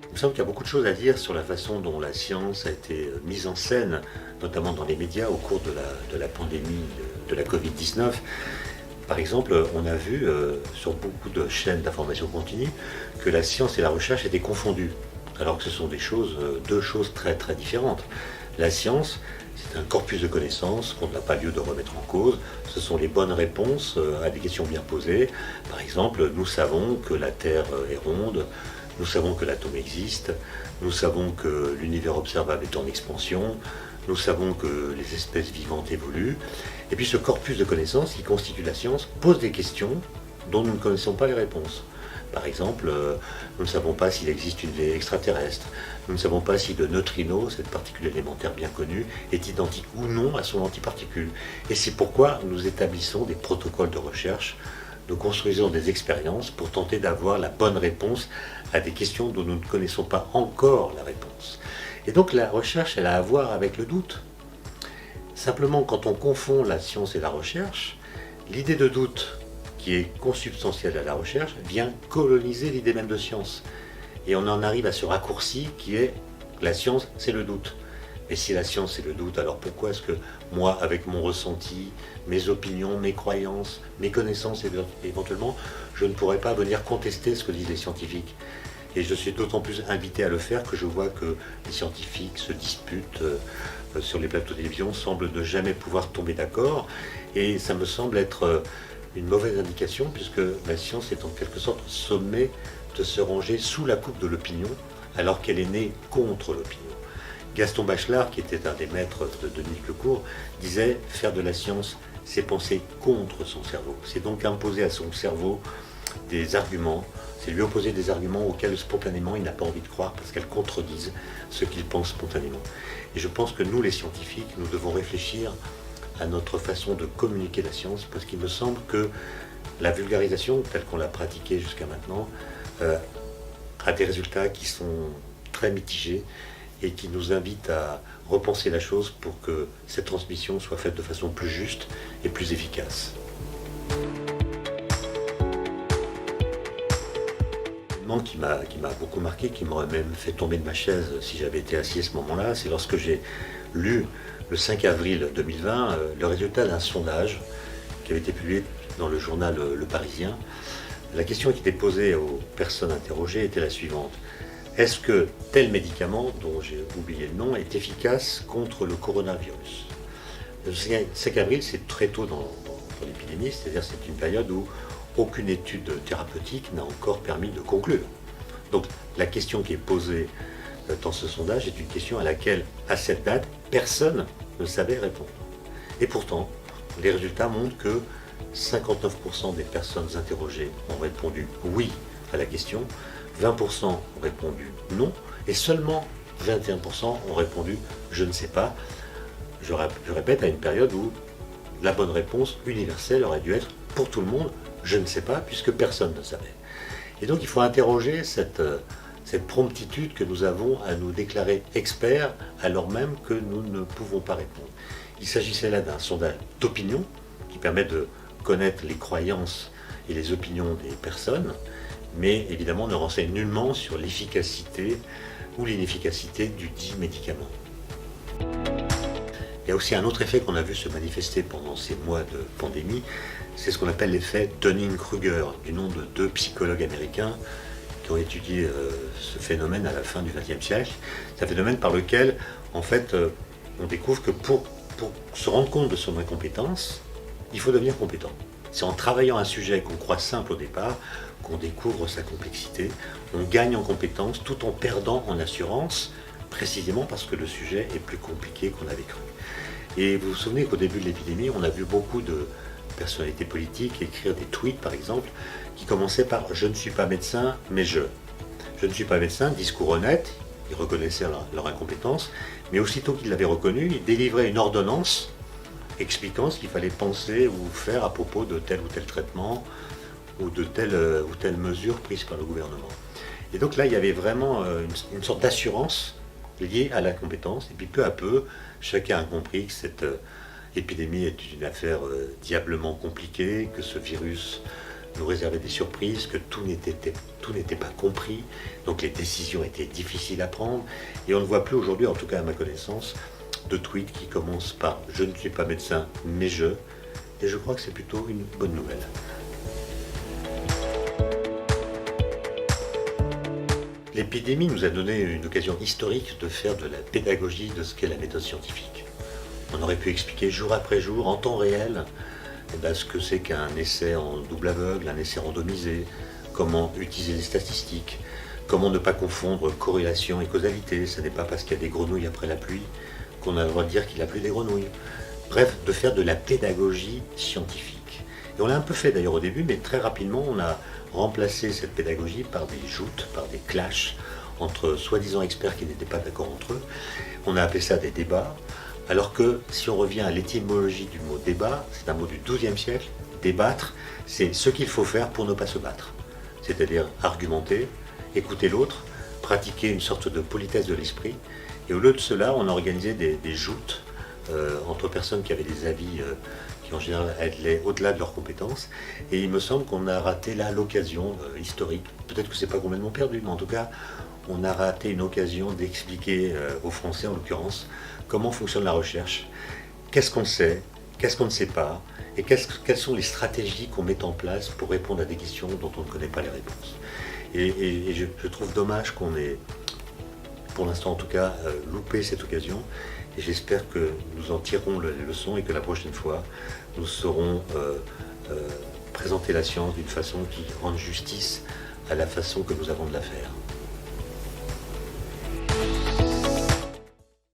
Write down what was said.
Il me semble qu'il y a beaucoup de choses à dire sur la façon dont la science a été mise en scène, notamment dans les médias, au cours de la pandémie de la Covid-19. Par exemple, on a vu sur beaucoup de chaînes d'information continue que la science et la recherche étaient confondues, alors que ce sont deux choses très très différentes. La science, c'est un corpus de connaissances qu'on n'a pas lieu de remettre en cause. Ce sont les bonnes réponses à des questions bien posées. Par exemple, nous savons que la Terre est ronde. Nous savons que l'atome existe, nous savons que l'univers observable est en expansion, nous savons que les espèces vivantes évoluent. Et puis ce corpus de connaissances qui constitue la science pose des questions dont nous ne connaissons pas les réponses. Par exemple, nous ne savons pas s'il existe une vie extraterrestre, nous ne savons pas si le neutrino, cette particule élémentaire bien connue, est identique ou non à son antiparticule. Et c'est pourquoi nous établissons des protocoles de recherche. Nous construisons des expériences pour tenter d'avoir la bonne réponse à des questions dont nous ne connaissons pas encore la réponse. Et donc la recherche, elle a à voir avec le doute. Simplement, quand on confond la science et la recherche, l'idée de doute, qui est consubstantielle à la recherche, vient coloniser l'idée même de science. Et on en arrive à ce raccourci qui est la science, c'est le doute. Mais si la science c'est le doute, alors pourquoi est-ce que moi, avec mon ressenti, mes opinions, mes croyances, mes connaissances éventuellement, je ne pourrais pas venir contester ce que disent les scientifiques? Et je suis d'autant plus invité à le faire que je vois que les scientifiques se disputent sur les plateaux de télévision, semblent ne jamais pouvoir tomber d'accord. Et ça me semble être une mauvaise indication, puisque la science est en quelque sorte sommée de se ranger sous la coupe de l'opinion, alors qu'elle est née contre l'opinion. Gaston Bachelard, qui était un des maîtres de Dominique Lecourt, disait « Faire de la science, c'est penser contre son cerveau ». C'est donc imposer à son cerveau des arguments, c'est lui opposer des arguments auxquels spontanément il n'a pas envie de croire parce qu'elles contredisent ce qu'il pense spontanément. Et je pense que nous, les scientifiques, nous devons réfléchir à notre façon de communiquer la science, parce qu'il me semble que la vulgarisation, telle qu'on l'a pratiquée jusqu'à maintenant, a des résultats qui sont très mitigés, et qui nous invite à repenser la chose pour que cette transmission soit faite de façon plus juste et plus efficace. Un élément qui m'a beaucoup marqué, qui m'aurait même fait tomber de ma chaise si j'avais été assis à ce moment-là, c'est lorsque j'ai lu le 5 avril 2020 le résultat d'un sondage qui avait été publié dans le journal Le Parisien. La question qui était posée aux personnes interrogées était la suivante. Est-ce que tel médicament, dont j'ai oublié le nom, est efficace contre le coronavirus? Le 5 avril, c'est très tôt dans l'épidémie, c'est-à-dire c'est une période où aucune étude thérapeutique n'a encore permis de conclure. Donc la question qui est posée dans ce sondage est une question à laquelle, à cette date, personne ne savait répondre. Et pourtant, les résultats montrent que 59% des personnes interrogées ont répondu oui à la question, 20% ont répondu non, et seulement 21% ont répondu je ne sais pas. Je répète, à une période où la bonne réponse universelle aurait dû être pour tout le monde, je ne sais pas, puisque personne ne savait. Et donc il faut interroger cette promptitude que nous avons à nous déclarer experts alors même que nous ne pouvons pas répondre. Il s'agissait là d'un sondage d'opinion qui permet de connaître les croyances et les opinions des personnes, mais évidemment ne renseigne nullement sur l'efficacité ou l'inefficacité du dit médicament. Il y a aussi un autre effet qu'on a vu se manifester pendant ces mois de pandémie, c'est ce qu'on appelle l'effet Dunning-Kruger, du nom de deux psychologues américains qui ont étudié ce phénomène à la fin du XXe siècle. C'est un phénomène par lequel, en fait, on découvre que pour se rendre compte de son incompétence, il faut devenir compétent. C'est en travaillant un sujet qu'on croit simple au départ qu'on découvre sa complexité. On gagne en compétence tout en perdant en assurance, précisément parce que le sujet est plus compliqué qu'on avait cru. Et vous vous souvenez qu'au début de l'épidémie, on a vu beaucoup de personnalités politiques écrire des tweets, par exemple, qui commençaient par « Je ne suis pas médecin, mais je ». Je ne suis pas médecin, discours honnête, ils reconnaissaient leur incompétence, mais aussitôt qu'ils l'avaient reconnu, ils délivraient une ordonnance expliquant ce qu'il fallait penser ou faire à propos de tel ou tel traitement ou de telle ou telle mesure prise par le gouvernement. Et donc là, il y avait vraiment une sorte d'assurance liées à la compétence. Et puis peu à peu, chacun a compris que cette épidémie est une affaire diablement compliquée, que ce virus nous réservait des surprises, que tout n'était pas compris, donc les décisions étaient difficiles à prendre. Et on ne voit plus aujourd'hui, en tout cas à ma connaissance, de tweets qui commencent par « je ne suis pas médecin, mais je ». Et je crois que c'est plutôt une bonne nouvelle. L'épidémie nous a donné une occasion historique de faire de la pédagogie de ce qu'est la méthode scientifique. On aurait pu expliquer jour après jour, en temps réel, ce que c'est qu'un essai en double aveugle, un essai randomisé, comment utiliser les statistiques, comment ne pas confondre corrélation et causalité. Ce n'est pas parce qu'il y a des grenouilles après la pluie qu'on a le droit de dire qu'il a plu des grenouilles. Bref, de faire de la pédagogie scientifique. Et on l'a un peu fait d'ailleurs au début, mais très rapidement on a remplacé cette pédagogie par des joutes, par des clashs entre soi-disant experts qui n'étaient pas d'accord entre eux. On a appelé ça des débats, alors que si on revient à l'étymologie du mot débat, c'est un mot du XIIe siècle. Débattre, c'est ce qu'il faut faire pour ne pas se battre. C'est-à-dire argumenter, écouter l'autre, pratiquer une sorte de politesse de l'esprit. Et au lieu de cela, on a organisé des joutes entre personnes qui avaient des avis qui en général allaient au-delà de leurs compétences. Et il me semble qu'on a raté là l'occasion historique. Peut-être que c'est pas complètement perdu, mais en tout cas, on a raté une occasion d'expliquer aux Français, en l'occurrence, comment fonctionne la recherche, qu'est-ce qu'on sait, qu'est-ce qu'on ne sait pas, et quelles sont les stratégies qu'on met en place pour répondre à des questions dont on ne connaît pas les réponses. Et je trouve dommage qu'on ait, pour l'instant en tout cas, loupé cette occasion. Et j'espère que nous en tirerons les leçons et que la prochaine fois, nous saurons présenter la science d'une façon qui rende justice à la façon que nous avons de la faire.